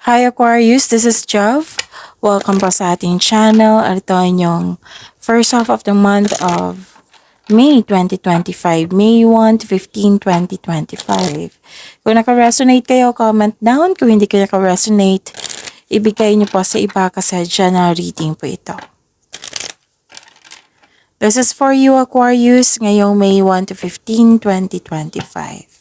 Hi Aquarius, this is Jov. Welcome po sa ating channel. Ito yung first half of the month of May 2025. May 1 to 15, 2025. Kung naka-resonate kayo, comment down. Kung hindi kayo naka-resonate, ibigay niyo po sa iba kasi general reading po ito. This is for you Aquarius ngayong May 1 to 15, 2025.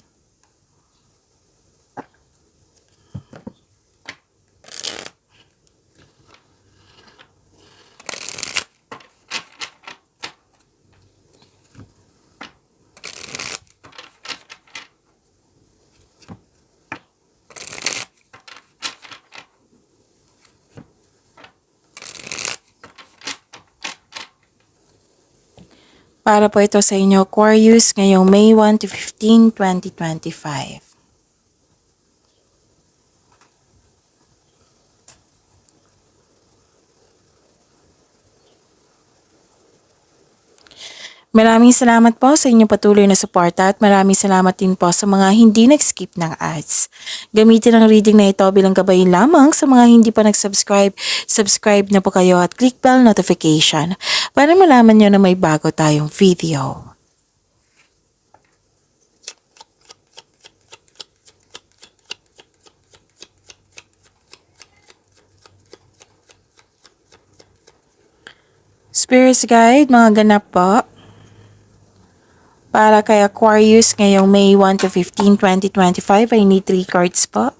Para po ito sa inyo Aquarius ngayong May 1 to 15, 2025. Maraming salamat po sa inyong patuloy na suporta at maraming salamat din po sa mga hindi nag-skip ng ads. Gamitin ang reading na ito bilang gabay lamang sa mga hindi pa nag-subscribe. Subscribe na po kayo at click bell notification para malaman nyo na may bago tayong video. Spirits Guide, mga ganap po. Para kay Aquarius ngayong May 1 to 15, 2025, I need 3 cards po.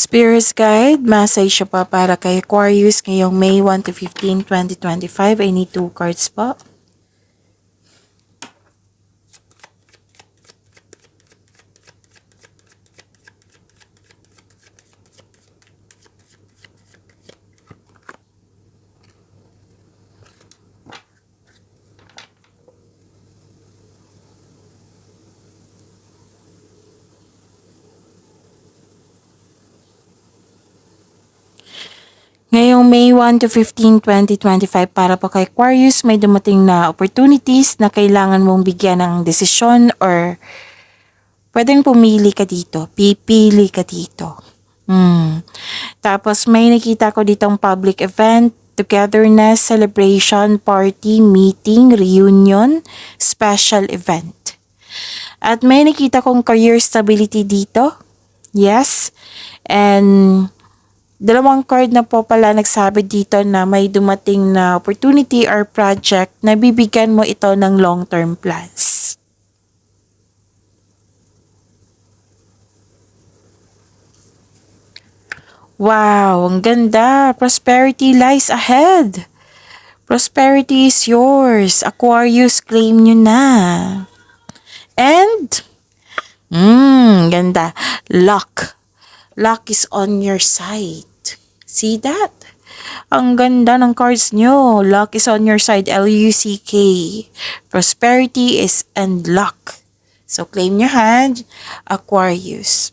Spirits Guide, message pa para kay Aquarius ngayong May 1 to 15, 2025. I need 2 cards po. Ngayong May 1 to 15, 2025 para po kay Aquarius, may dumating na opportunities na kailangan mong bigyan ng desisyon or pwedeng pumili ka dito, pipili ka dito. Tapos may nakita ko ditong public event, togetherness, celebration, party, meeting, reunion, special event. At may nakita kong career stability dito. Yes. And dalawang card na po pala nagsabi dito na may dumating na opportunity or project na bibigyan mo ito ng long-term plans. Wow, ang ganda. Prosperity lies ahead. Prosperity is yours. Aquarius, claim nyo na. And, ganda. Luck. Luck is on your side. See that? Ang ganda ng cards nyo. Luck is on your side. L-U-C-K. Prosperity is and luck. So, claim your hand. Aquarius.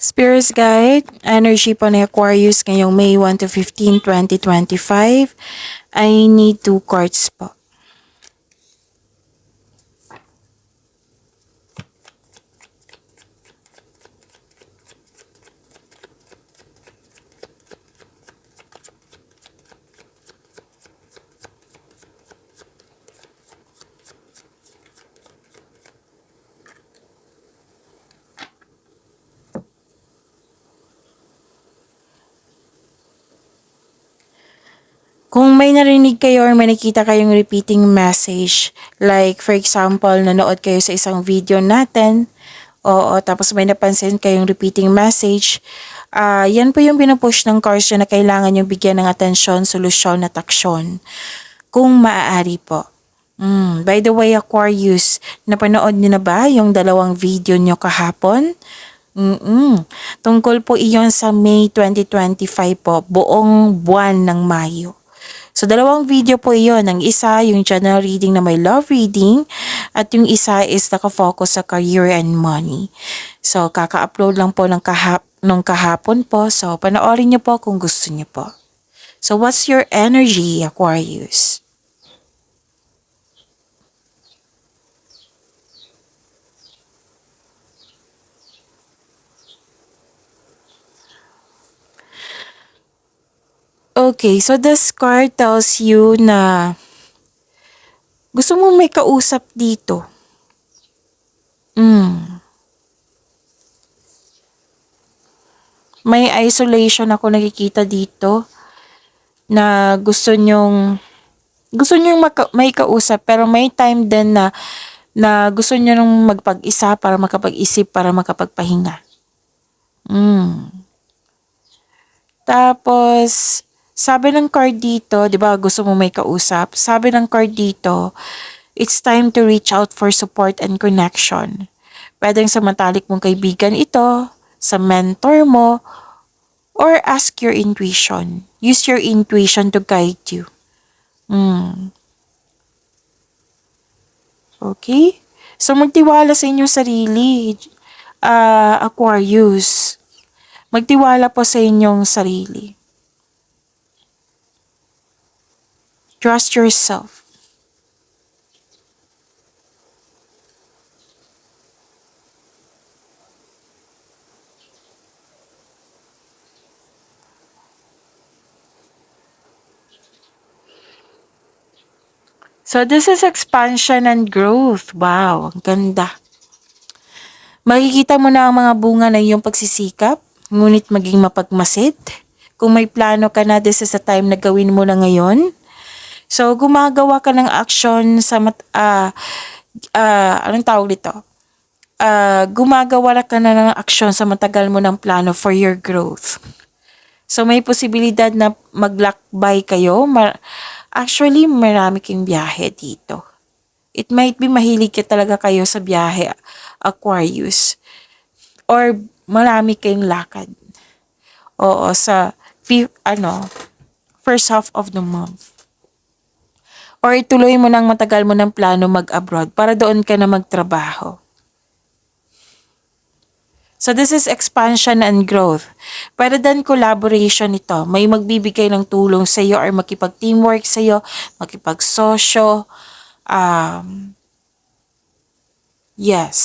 Spirits Guide, energy po ni Aquarius ngayong May 1 to 15, 2025. I need 2 cards po. may narinig kayo or may nakita kayong repeating message, like for example, nanood kayo sa isang video natin, oo, tapos may napansin kayong repeating message, yan po yung pinupush ng cards na kailangan yung bigyan ng atensyon, solusyon at aksyon. Kung maaari po. By the way, Aquarius, napanood niyo na ba yung dalawang video niyo kahapon? Tungkol po iyon sa May 2025 po, buong buwan ng Mayo. So, dalawang video po iyon. Ang isa, yung general reading na may love reading, at yung isa is nakafocus sa career and money. So, kaka-upload lang po nung kahapon po. So, panoorin niyo po kung gusto niyo po. So, what's your energy, Aquarius? Okay, so this card tells you na gusto mo may kausap dito. May isolation ako nakikita dito na gusto nyong may kausap, pero may time din na gusto nyo nung magpag-isa para makapag-isip, para makapagpahinga. Tapos, sabi ng card dito, di ba gusto mo may kausap? Sabi ng card dito, it's time to reach out for support and connection. Pwedeng sa matalik mong kaibigan ito, sa mentor mo, or ask your intuition. Use your intuition to guide you. Okay? So, magtiwala sa inyong sarili, Aquarius. Magtiwala po sa inyong sarili. Trust yourself. So, this is expansion and growth. Wow, ang ganda. Makikita mo na ang mga bunga ng iyong pagsisikap, ngunit maging mapagmasid. Kung may plano ka na, this is the time na gawin mo na ngayon. So, gumagawa ka ng action sa anong tawag dito? Gumagawa ka na ng action sa matagal mo ng plano for your growth. So, may posibilidad na maglakbay kayo. Actually, marami kang biyahe dito. It might be mahilig ka talaga kayo sa biyahe, Aquarius. Or marami kayong lakad. Oo, sa first half of the month. Or ituloy mo nang matagal mo ng plano mag-abroad para doon ka na magtrabaho. So this is expansion and growth. Pwede din collaboration ito. May magbibigay ng tulong sa iyo or makipag-teamwork sa iyo, makipag-sosyo. Yes.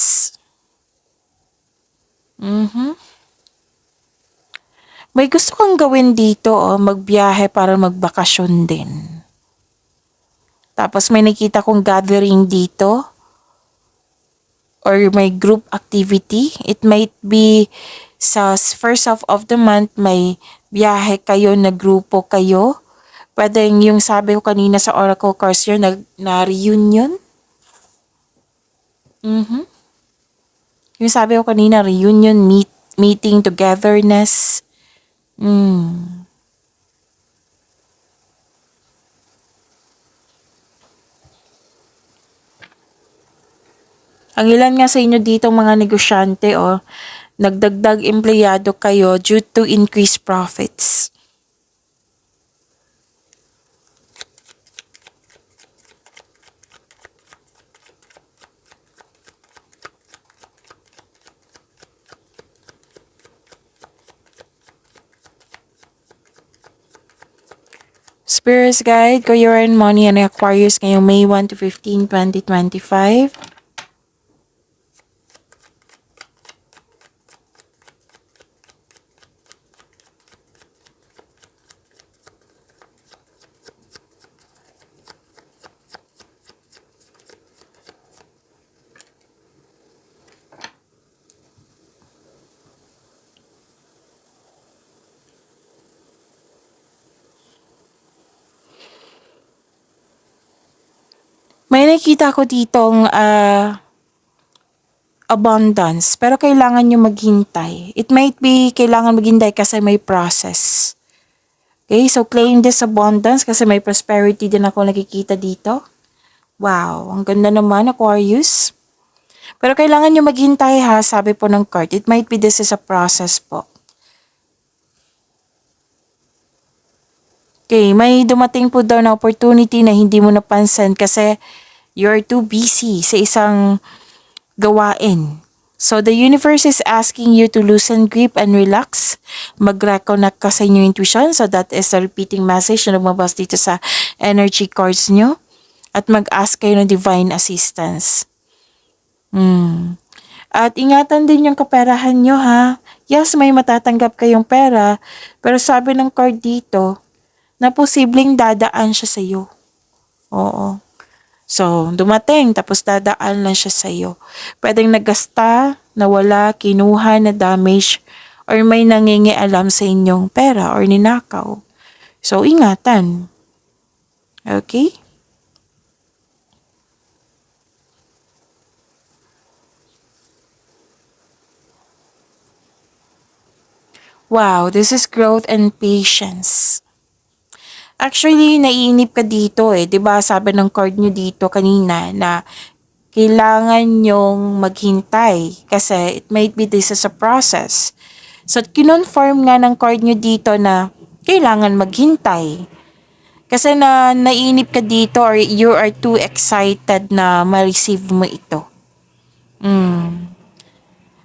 May gusto kang gawin dito, magbiyahe para magbakasyon din. Tapos may nakita kong gathering dito or may group activity. It might be sa first half of the month may biyahe kayo na grupo kayo. Pwede yung sabi ko kanina sa Oracle Cards yun na reunion. Yung sabi ko kanina, reunion, meeting, togetherness. Ang ilan nga sa inyo dito mga negosyante, nagdagdag empleyado kayo due to increased profits. Spirits Guide, Career and Money and Aquarius ngayong May 1 to 15, 2025. nakikita ko ditong abundance, pero kailangan nyo maghintay. It might be kailangan maghintay kasi may process. Okay, so claim this abundance kasi may prosperity din ako nakikita dito. Wow, ang ganda naman, Aquarius. Pero kailangan nyo maghintay ha, sabi po ng card. It might be this is a process po. Okay, may dumating po daw na opportunity na hindi mo napansin kasi you're too busy sa isang gawain. So, the universe is asking you to loosen grip and relax. Mag-reconnect ka sa inyong intuition. So, that is a repeating message na lumabas dito sa energy cards nyo. At mag-ask kayo ng divine assistance. At ingatan din yung kaperahan nyo ha. Yes, may matatanggap kayong pera. Pero sabi ng card dito, na posibleng dadaan siya sa iyo. Oo. So, dumating, tapos dadaan lang siya sa iyo. Pwedeng nagasta, nawala, kinuha, na damage, or may nangingialam sa inyong pera or ninakaw. So, ingatan. Okay? Wow, this is growth and patience. Actually, naiinip ka dito eh. 'Di ba sabi ng card nyo dito kanina na kailangan nyong maghintay kasi it might be this is a process. So, kinonfirm nga ng card nyo dito na kailangan maghintay. Kasi naiinip ka dito or you are too excited na ma-receive mo ito.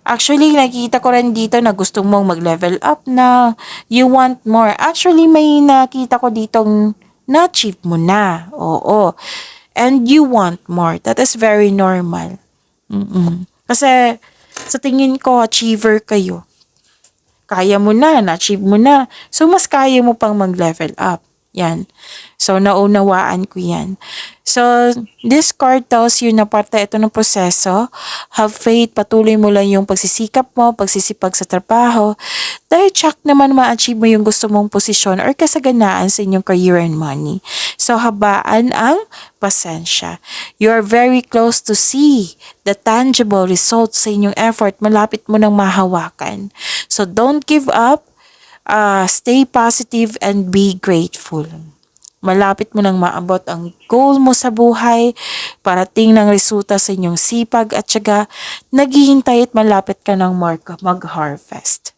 Actually, nakita ko rin dito na gusto mong mag-level up na you want more. Actually, may nakita ko ditong na-achieve mo na. Oo. And you want more. That is very normal. Kasi sa tingin ko, achiever kayo. Kaya mo na-achieve mo na. So, mas kaya mo pang mag-level up. Yan. So, naunawaan ko yan. So, this card tells you na parte ito ng proseso. Have faith, patuloy mo lang yung pagsisikap mo, pagsisipag sa trabaho. Dahil check naman ma-achieve mo yung gusto mong posisyon or kasaganaan sa inyong career and money. So, habaan ang pasensya. You are very close to see the tangible results sa inyong effort. Malapit mo nang mahawakan. So, don't give up. Stay positive and be grateful. Malapit mo nang maabot ang goal mo sa buhay, parating ng resulta sa inyong sipag at syaga, naghihintay at malapit ka ng mag-harvest.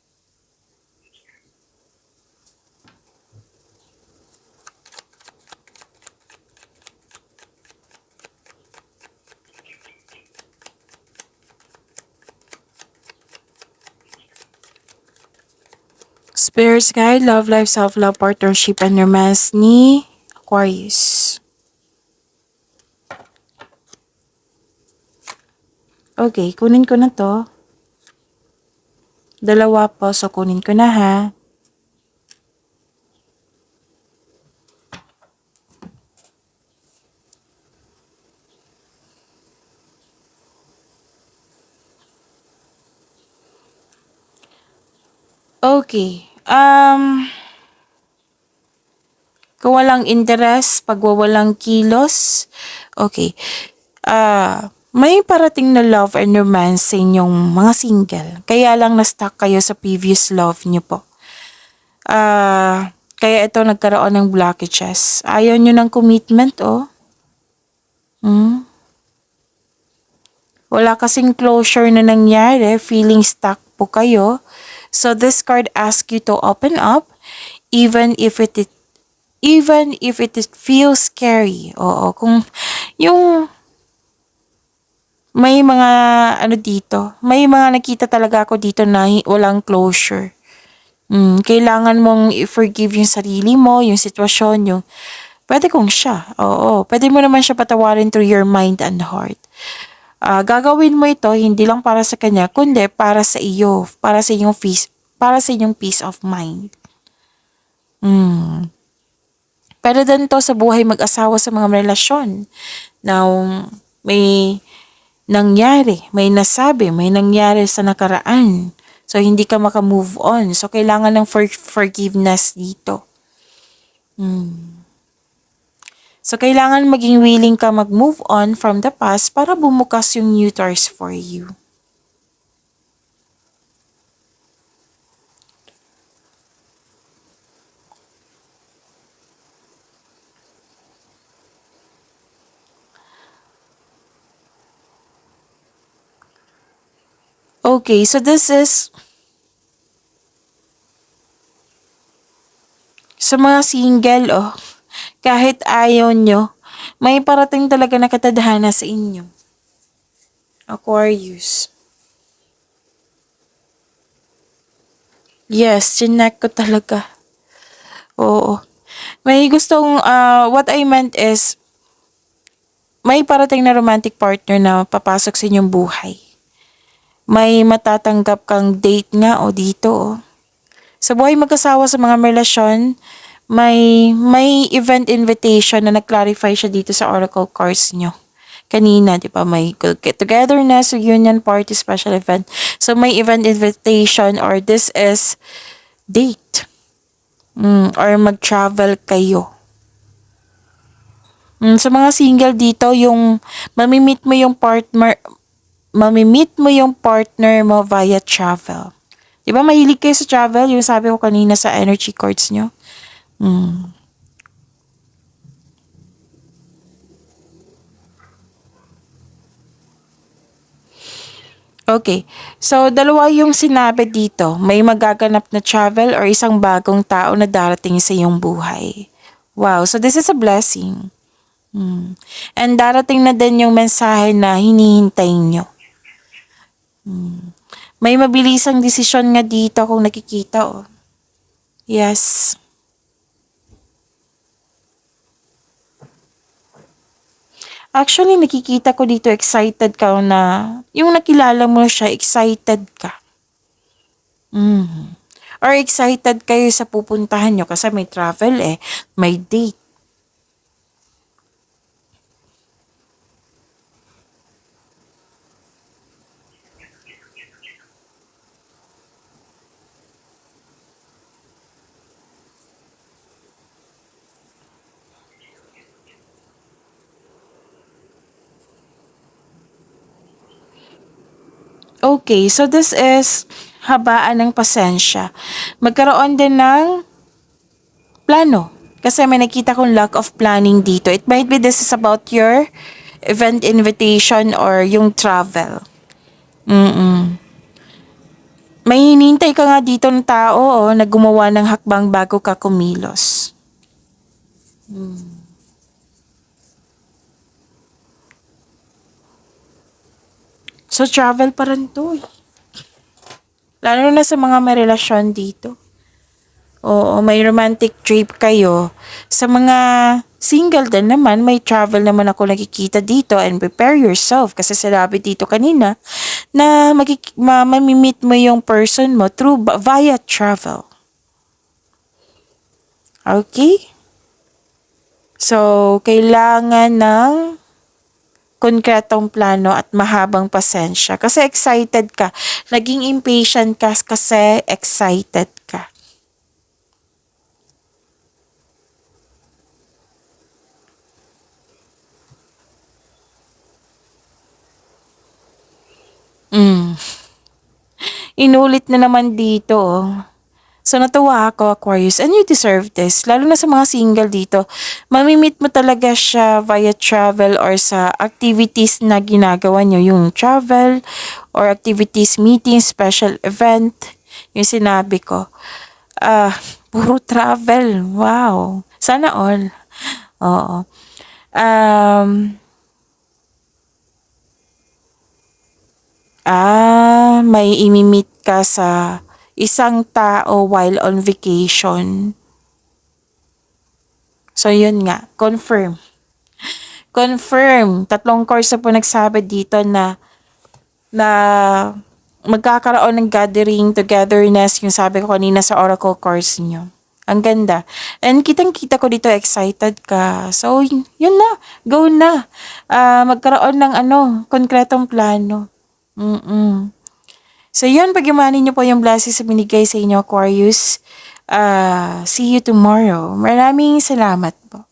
Spirits guide, love life, self-love, partnership, and romance ni Aquarius. Okay, kunin ko na to. Dalawa po, so kunin ko na ha. Okay. Kung walang interest, pagwawalang kilos. Okay. May parating na love and romance sa inyong mga single. Kaya lang na-stuck kayo sa previous love niyo po. Kaya ito nagkaroon ng blockages. Ayaw nyo ng commitment, oh. Wala kasing closure na nangyari. Feeling stuck po kayo. So this card asks you to open up even if it feels scary. Oo, kung yung may mga dito, may mga nakita talaga ako dito na walang closure. Kailangan mong i-forgive yung sarili mo, yung sitwasyon, yung pwede kong siya. Oo, pwede mo naman siya patawarin through your mind and heart. Gagawin mo ito hindi lang para sa kanya, kundi para sa iyo, para sa inyong peace of mind. Pero din to sa buhay mag-asawa sa mga relasyon. Now, may nangyari, may nasabi, may nangyari sa nakaraan. So, hindi ka maka-move on. So, kailangan ng forgiveness dito. So, kailangan maging willing ka mag-move on from the past para bumukas yung new doors for you. Okay, so this is sa mga single, kahit ayaw nyo, may parating talaga na katadhana sa inyo. Aquarius. Yes, chinek ko talaga. Oo. May gustong, what I meant is, may parating na romantic partner na papasok sa inyong buhay. May matatanggap kang date nga dito. Sa buhay mag-asawa sa mga relasyon, may event invitation na nag-clarify siya dito sa oracle cards nyo. Kanina, di ba, may get-togetherness, reunion party, special event. So, may event invitation or this is date. Or mag-travel kayo. Sa mga single dito, yung mamimit mo yung partner mo via travel. Di ba, mahilig kayo sa travel? Yung sabi ko kanina sa energy cards nyo. Okay. So, dalawa yung sinabi dito. May magaganap na travel or isang bagong tao na darating sa iyong buhay. Wow. So, this is a blessing. And darating na din yung mensahe na hinihintay nyo. May mabilisang desisyon nga dito kung nakikita. Yes. Actually, nakikita ko dito excited ka na yung nakilala mo siya, excited ka. Or excited kayo sa pupuntahan nyo kasi may travel may date. Okay, so this is habaan ng pasensya. Magkaroon din ng plano. Kasi may nakita kong lack of planning dito. It might be this is about your event invitation or yung travel. May hinintay ka nga dito ng tao na gumawa ng hakbang bago ka kumilos. So, travel pa rin to. Lalo na sa mga may relasyon dito. Oo, may romantic trip kayo. Sa mga single din naman, may travel naman ako nakikita dito and prepare yourself. Kasi sinabi dito kanina na mamimit mo yung person mo via travel. Okay? So, kailangan ng konkretong plano at mahabang pasensya. Kasi excited ka. Naging impatient ka kasi excited ka. Inulit na naman dito. So, natuwa ako, Aquarius, and you deserve this. Lalo na sa mga single dito. Mamimit mo talaga siya via travel or sa activities na ginagawa nyo. Yung travel or activities, meeting, special event. Yung sinabi ko. Puro travel. Wow. Sana all. Oo. May imimit ka sa isang tao while on vacation. So, yun nga. Confirm. Confirm. 3 course na po nagsabi dito na magkakaroon ng gathering, togetherness, yung sabi ko kanina sa oracle course nyo. Ang ganda. And kitang-kita ko dito, excited ka. So, yun na. Go na. Magkaroon ng konkretong plano. So, yun, pagyamanin nyo po yung blessings na binigay sa inyo, Aquarius. See you tomorrow. Maraming salamat po.